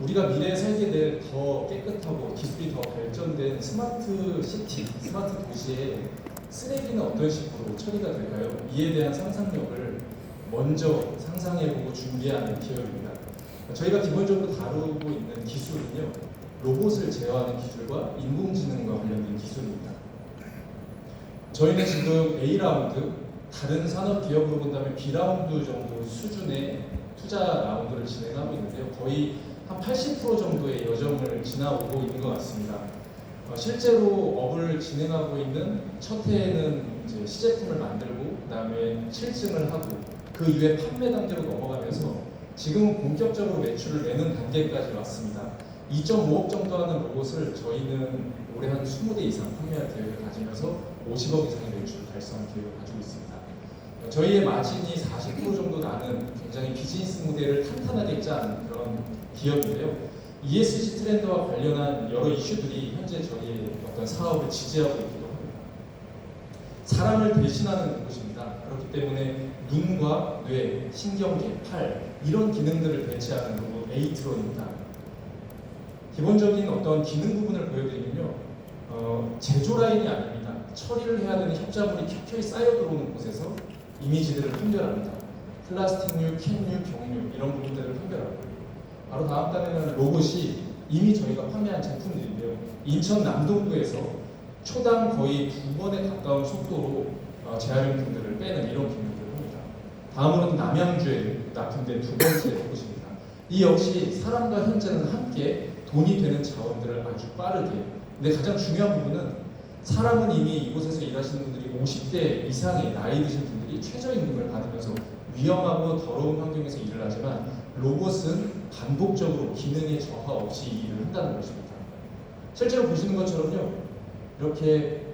우리가 미래에 살게 될 더 깨끗하고 기술이 더 발전된 스마트 시티, 스마트 도시에 쓰레기는 어떤 식으로 처리가 될까요? 이에 대한 상상력을 먼저 상상해보고 준비하는 기업입니다. 저희가 기본적으로 다루고 있는 기술은요, 로봇을 제어하는 기술과 인공지능과 관련된 기술입니다. 저희는 지금 A라운드, 다른 산업 기업으로 본다면 B라운드 정도 수준의 투자 라운드를 진행하고 있는데요. 거의 한 80% 정도의 여정을 지나오고 있는 것 같습니다. 실제로 업을 진행하고 있는 첫 해에는 이제 시제품을 만들고 그다음에 실증을 하고 그 이후에 판매 단계로 넘어가면서 지금은 본격적으로 매출을 내는 단계까지 왔습니다. 2.5억 정도 하는 로봇을 저희는 올해 한 20대 이상 판매할 계획을 가지면서 50억 이상의 매출을 달성할 계획을 가지고 있습니다. 저희의 마진이 40% 정도 나는 굉장히 비즈니스 모델을 탄탄하게 짠 그런 기업인데요. ESG 트렌드와 관련한 여러 이슈들이 현재 저희의 어떤 사업을 지지하고 있기도 합니다. 사람을 대신하는 곳입니다. 그렇기 때문에 눈과 뇌, 신경계, 팔 이런 기능들을 대체하는 로봇 에이트론입니다. 기본적인 어떤 기능 부분을 보여드리면요, 제조 라인이 아닙니다. 처리를 해야 되는 협자물이 켜켜이 쌓여 들어오는 곳에서 이미지들을 판별합니다. 플라스틱류, 캔류, 경류 이런 부분들을 판별하고, 바로 다음 단에는 로봇이 이미 저희가 판매한 제품들인데요. 인천 남동구에서 초당 거의 2번에 가까운 속도로 재활용품들을 빼는 이런 기능들을 합니다. 다음으로는 남양주에 납품된 두 번째 로봇입니다. 이 역시 사람과 현재는 함께 돈이 되는 자원들을 아주 빠르게, 근데 가장 중요한 부분은 사람은 이미 이곳에서 일하시는 분들이 50대 이상의 나이 드신 분들이 최저임금을 받으면서 위험하고 더러운 환경에서 일을 하지만 로봇은 반복적으로 기능의 저하 없이 일을 한다는 것입니다. 실제로 보시는 것처럼요, 이렇게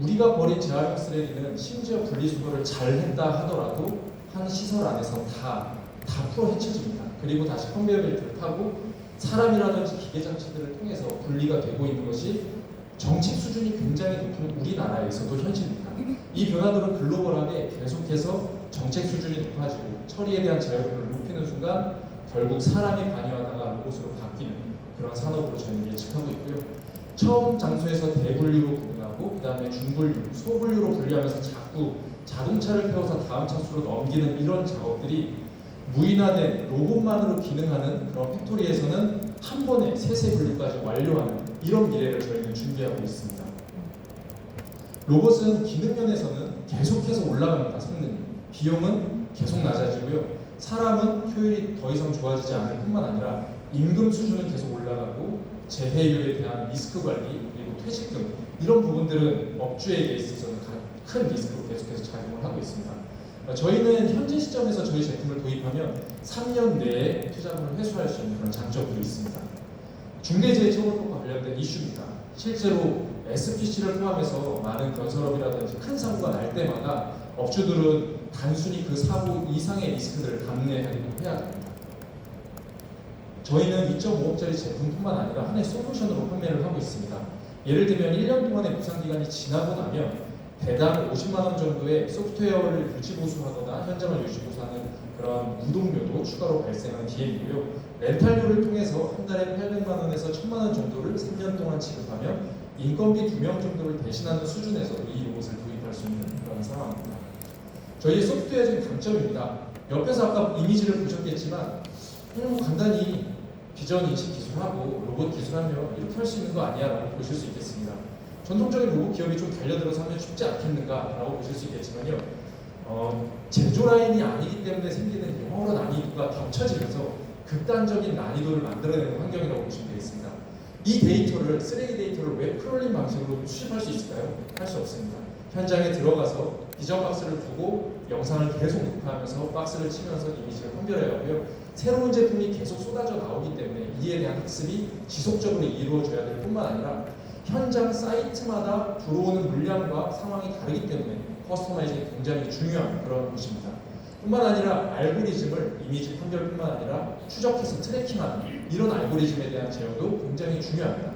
우리가 버린 재활용 쓰레기는 심지어 분리수거를 잘 했다 하더라도 한 시설 안에서 다 풀어 헤쳐집니다. 그리고 다시 컨베이어 벨트를 타고 사람이라든지 기계 장치들을 통해서 분리가 되고 있는 것이 정책 수준이 굉장히 높은 우리나라에서도 현실입니다. 이 변화들은 글로벌하게 계속해서 정책 수준이 높아지고 처리에 대한 자율성을 높이는 순간 결국 사람이 관여하다가 로봇으로 바뀌는 그런 산업으로 저희는 예측하고 있고요. 처음 장소에서 대분류로 구분하고 그 다음에 중분류, 소분류로 분류하면서 자꾸 자동차를 태워서 다음 차수로 넘기는 이런 작업들이 무인화된 로봇만으로 기능하는 그런 팩토리에서는 한 번에 세세 분류까지 완료하는 이런 미래를 저희는 준비하고 있습니다. 로봇은 기능 면에서는 계속해서 올라갑니다. 성능이. 비용은 계속 낮아지고요. 사람은 효율이 더 이상 좋아지지 않을 뿐만 아니라 임금 수준은 계속 올라가고 재해율에 대한 리스크 관리 그리고 퇴직금 이런 부분들은 업주에게 있어서는 큰 리스크로 계속해서 작용을 하고 있습니다. 저희는 현재 시점에서 저희 제품을 도입하면 3년 내에 투자금을 회수할 수 있는 그런 장점도 있습니다. 중대재해처벌법과 관련된 이슈입니다. 실제로 SPC를 포함해서 많은 건설업이라든지 큰 사고가 날 때마다 업주들은 단순히 그 사고 이상의 리스크들을 감내해야 됩니다. 저희는 2.5억짜리 제품뿐만 아니라 하나의 솔루션으로 판매를 하고 있습니다. 예를 들면 1년 동안의 무상기간이 지나고 나면 대당 50만 원 정도의 소프트웨어를 유지보수하거나 현장을 유지보수하는 그런 무동료도 추가로 발생하는 DM이고요. 렌탈료를 통해서 한 달에 800만 원에서 1000만 원 정도를 3년 동안 지급하면 인건비 2명 정도를 대신하는 수준에서 이 로봇을 도입할 수 있는 그런 상황입니다. 저희의 소프트웨어적인 강점입니다. 옆에서 아까 이미지를 보셨겠지만 그냥 간단히 비전 인식 기술하고 로봇 기술하면 이렇게 할 수 있는 거 아니야 라고 보실 수 있겠습니다. 전통적인 로봇 기업이 좀 달려들어서 하면 쉽지 않겠는가 라고 보실 수 있겠지만요. 제조 라인이 아니기 때문에 생기는 여러 난이도가 겹쳐지면서 극단적인 난이도를 만들어내는 환경이라고 보시면 되겠습니다. 이 데이터를, 쓰레기 데이터를 웹 크롤링 방식으로 수집할 수 있을까요? 할 수 없습니다. 현장에 들어가서 비전 박스를 두고 영상을 계속 녹화하면서 박스를 치면서 이미지를 판별해야 하고요. 새로운 제품이 계속 쏟아져 나오기 때문에 이에 대한 학습이 지속적으로 이루어져야 될 뿐만 아니라 현장 사이트마다 들어오는 물량과 상황이 다르기 때문에 커스터마이징이 굉장히 중요한 그런 곳입니다. 뿐만 아니라 알고리즘을 이미지 판별뿐만 아니라 추적해서 트래킹하는 이런 알고리즘에 대한 제어도 굉장히 중요합니다.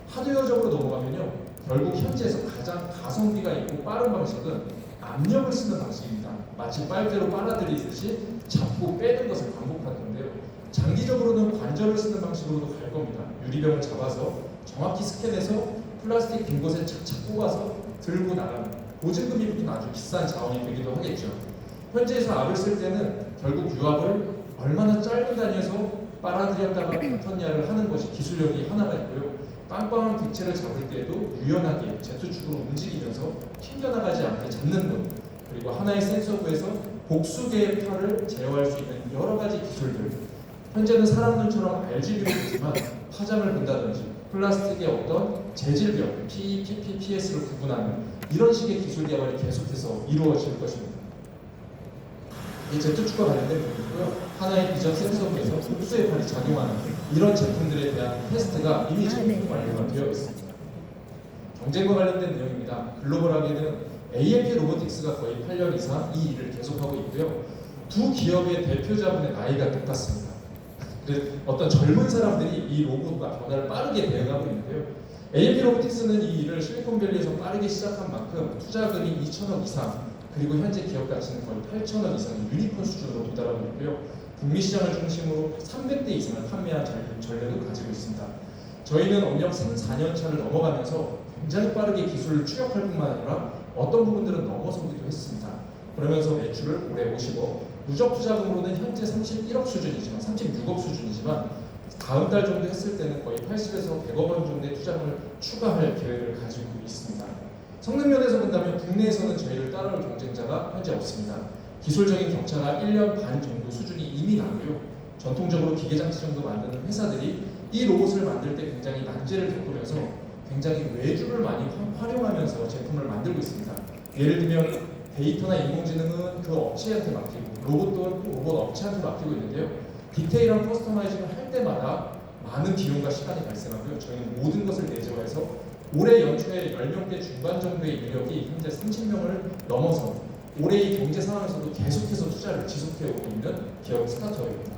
하드웨어적으로 넘어가면요, 결국 현재에서 가장 가성비가 있고 빠른 방식은 압력을 쓰는 방식입니다. 마치 빨대로 빨아들이듯이 잡고 빼는 것을 반복하는 건데요. 장기적으로는 관절을 쓰는 방식으로도 갈 겁니다. 유리병을 잡아서 정확히 스캔해서 플라스틱 빈 곳에 착착 뽑아서 들고 나가는, 보증금이부터는 아주 비싼 자원이 되기도 하겠죠. 현지에서 압을 쓸 때는 결국 유압을 얼마나 짧은 단위에서 빨아들였다가 버텼냐를 하는 것이 기술력이 하나가 있고요. 빵빵한 객체를 잡을 때에도 유연하게 제트축으로 움직이면서 튕겨나가지 않게 잡는 것, 그리고 하나의 센서부에서 복수개의 팔을 제어할 수 있는 여러 가지 기술들, 현재는 사람 눈처럼 RGB로 보지만 파장을 본다든지 플라스틱의 어떤 재질별 PPPS를 구분하는 이런 식의 기술 개발이 계속해서 이루어질 것입니다. 이 제트축과 관련된 부분이고요. 하나의 비전 센서부에서 복수의 팔이 작용하는 이런 제품들에 대한 테스트가 이미 지금 완료가 되어 있습니다. 경쟁과 관련된 내용입니다. 글로벌하게는 AMP 로보틱스가 거의 8년 이상 이 일을 계속하고 있고요. 두 기업의 대표자분의 나이가 똑같습니다. 그래서 어떤 젊은 사람들이 이 로봇과 변화를 빠르게 대응하고 있는데요. AMP 로보틱스는 이 일을 실리콘밸리에서 빠르게 시작한 만큼 투자금이 2천억 이상, 그리고 현재 기업 가치는 거의 8천억 이상의 유니콘 수준으로 도달하고 있고요. 북미 시장을 중심으로 300대 이상을 판매한 전력을 가지고 있습니다. 저희는 업력 3, 4년 차를 넘어가면서 굉장히 빠르게 기술을 추격할 뿐만 아니라 어떤 부분들은 넘어서기도 했습니다. 그러면서 매출을 올해 50억, 누적 투자금으로는 현재 31억 수준이지만 36억 수준이지만 다음 달 정도 했을 때는 거의 80에서 100억 원 정도의 투자금을 추가할 계획을 가지고 있습니다. 성능 면에서 본다면 국내에서는 저희를 따라올 경쟁자가 현재 없습니다. 기술적인 격차가 1년 반 정도 수준이 이미 나고요. 전통적으로 기계장치 정도 만드는 회사들이 이 로봇을 만들 때 굉장히 난제를 겪으면서 굉장히 외주를 많이 활용하면서 제품을 만들고 있습니다. 예를 들면 데이터나 인공지능은 그 업체한테 맡기고 로봇 또한 로봇 업체한테 맡기고 있는데요. 디테일한 커스터마이징을 할 때마다 많은 비용과 시간이 발생하고요. 저희는 모든 것을 내재화해서 올해 연초에 10명대 중반 정도의 인력이 현재 30명을 넘어서 올해의 경제 상황에서도 계속해서 투자를 지속해오고 있는 기업 스타트업입니다.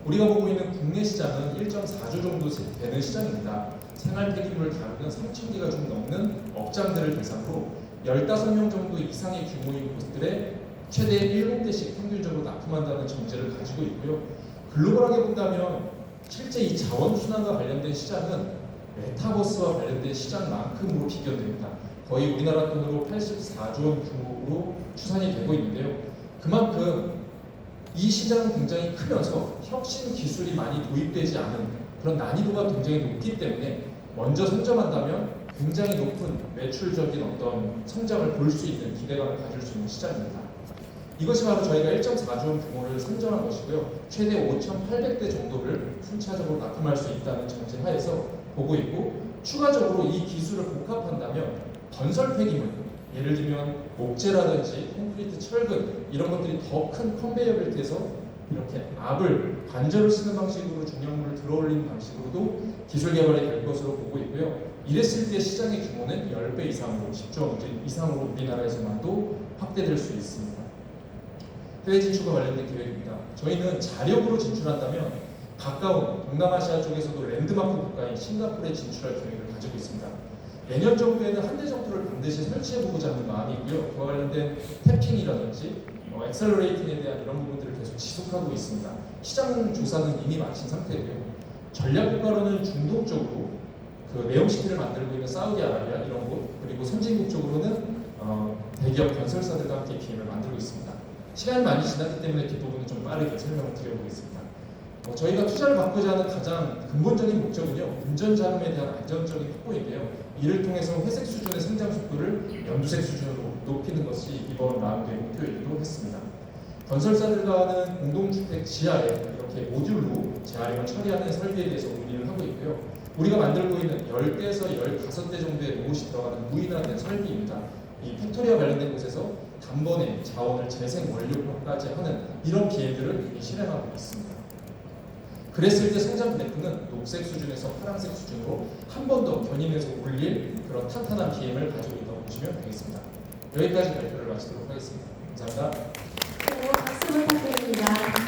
우리가 보고 있는 국내 시장은 1.4조 정도 되는 시장입니다. 생활 폐기물을 다루는 3,000개가 좀 넘는 업장들을 대상으로 15명 정도 이상의 규모인 곳들에 최대 7대씩 평균적으로 납품한다는 전제를 가지고 있고요. 글로벌하게 본다면 실제 이 자원순환과 관련된 시장은 메타버스와 관련된 시장만큼으로 비견됩니다. 거의 우리나라 돈으로 84조 원 규모로 추산이 되고 있는데요. 그만큼 이 시장은 굉장히 크면서 혁신 기술이 많이 도입되지 않은 그런 난이도가 굉장히 높기 때문에 먼저 선점한다면 굉장히 높은 매출적인 어떤 성장을 볼 수 있는 기대감을 가질 수 있는 시장입니다. 이것이 바로 저희가 1.4조 원 규모를 선정한 것이고요. 최대 5,800대 정도를 순차적으로 납품할 수 있다는 전제 하에서 보고 있고, 추가적으로 이 기술을 복합한다면 건설 폐기물, 예를 들면 목재라든지 콘크리트, 철근 이런 것들이 더 큰 컨베이어 벨트에서 이렇게 압을 관절을 쓰는 방식으로 중량물을 들어올리는 방식으로도 기술 개발이 될 것으로 보고 있고요. 이랬을 때 시장의 규모는 10배 이상으로 10조 원 이상으로 우리나라에서만도 확대될 수 있습니다. 해외 진출과 관련된 계획입니다. 저희는 자력으로 진출한다면 가까운 동남아시아 쪽에서도 랜드마크 국가인 싱가포르에 진출할 계획을 가지고 있습니다. 내년 정도에는 한 대 정도를 반드시 설치해보고자 하는 마음이 있고요. 그와 관련된 태핑이라든지 엑셀러레이팅에 대한 이런 부분들을 계속 지속하고 있습니다. 시장 조사는 이미 마친 상태고요. 전략 국가로는 중동 쪽으로 그 네옴시티를 만들고 있는 사우디아라비아 이런 곳, 그리고 선진국 쪽으로는 대기업 건설사들과 함께 기임을 만들고 있습니다. 시간이 많이 지났기 때문에 뒷부분은 좀 빠르게 설명을 드려보겠습니다. 저희가 투자를 받고자 하는 가장 근본적인 목적은요, 운전 자금에 대한 안정적인 확보인데요. 이를 통해서 회색 수준의 성장 속도를 연두색 수준으로 높이는 것이 이번 라운드의 목표이기도 했습니다. 건설사들과는 공동주택 지하에 이렇게 모듈로 재활용을 처리하는 설비에 대해서 논의를 하고 있고요. 우리가 만들고 있는 10대에서 15대 정도의 로봇이 들어가는 무인화된 설비입니다. 이 팩토리와 관련된 곳에서 단번에 자원을 재생 원료까지 하는 이런 기회들을 이미 실행하고 있습니다. 그랬을 때 성장 그래프는 녹색 수준에서 파란색 수준으로 한 번 더 견인해서 올릴 그런 탄탄한 BM을 가지고 있다고 보시면 되겠습니다. 여기까지 발표를 마치도록 하겠습니다. 감사합니다. 네, 박수 부탁드립니다.